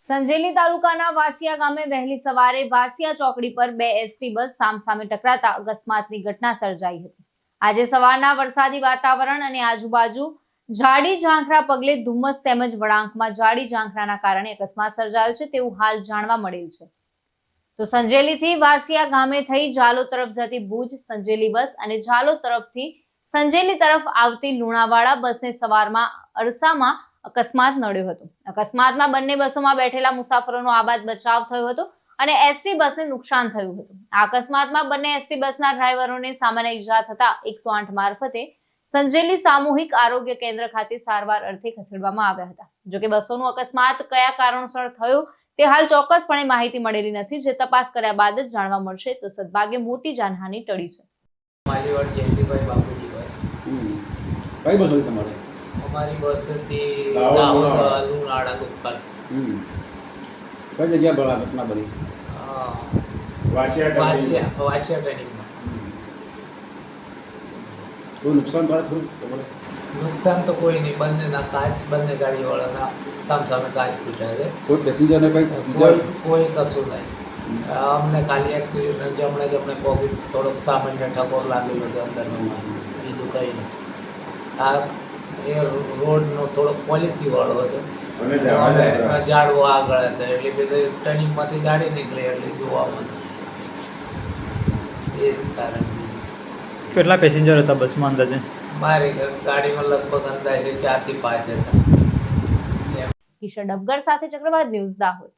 સંજેલી તાલુકાના વાસિયા ગામે વહેલી સવારે વાસિયા ચોકડી પર બે એસટી બસ સામસામે ટકરાતા અકસ્માતની ઘટના સર્જાઈ હતી। આજે સવારના વરસાદી વાતાવરણ અને આજુબાજુ જાડી ઝાંખરા પગલે ધુમ્મસ તેમજ વળાંકમાં જાડી ઝાંખરાના કારણે અકસ્માત સર્જાયો છે તેવું હાલ જાણવા મળેલ છે। તો સંજેલીથી વાસિયા ગામે થઈ જાલોદ તરફ જતી ભુજ સંજેલી બસ અને જાલોદ તરફથી સંજેલી તરફ આવતી લુણાવાડા બસને સવારમાં અરસામાં અકસ્માત નડ્યો હતો। અકસ્માતમાં બંને બસોમાં બેઠેલા મુસાફરોનો આબાદ બચાવ થયો હતો અને એસટી બસને નુકસાન થયું હતું। આ અકસ્માતમાં બંને એસટી બસના ડ્રાઈવરોને સામાન્ય ઈજા થતા 108 મારફતે સંજેલી સામૂહિક આરોગ્ય કેન્દ્ર ખાતે સારવાર અર્થે ખસેડવામાં આવ્યા હતા। જોકે બસોનું અકસ્માત કયા કારણોસર થયો તે હાલ ચોક્કસપણે માહિતી મળેલી નથી, જે તપાસ કર્યા બાદ જ જાણવા મળશે। તો સદભાગ્યે મોટી જાનહાનિ ટળી છે। માલીવાડ જયંતિભાઈ બાપુજીભાઈ। કઈ બસ હતી તમારે? અમારી બસ હતી દાહોદ લુણાવાડા લોકલ। કઈ જગ્યા બળા ઘટના બની? વાસિયા ટ્રેનિંગમાં। કોઈ નુકસાન થાય થોડું તમારે? નુકસાન તો કોઈ નહીં, બંનેના કાચ, બંને ગાડીવાળાના સામસામે કાચ ફૂટ્યા છે। કોઈ પેસેન્જરને કોઈ કશું નહીં। અમને ખાલી એક્સિડન્ટ જમણે પગ થોડોક સામાન્ય ઠકોર લાગેલો છે અંદરનો, બીજું કંઈ નહીં। આ એ રોડનો થોડોક પોલિસી વાળો હતો અને ઝાડવો આગળ હતા એટલે બધે ટર્નિંગમાંથી ગાડી નીકળી એટલે જોવામાં એ જ કારણ। કેટલા પેસેન્જર હતા બસમાં અંદાજે? મારી ગાડીમાં લગભગ અંદાજે 4 થી 5 હતા। કિશોર ડબગર સાથે ચક્રવાત ન્યૂઝ દાહોદ।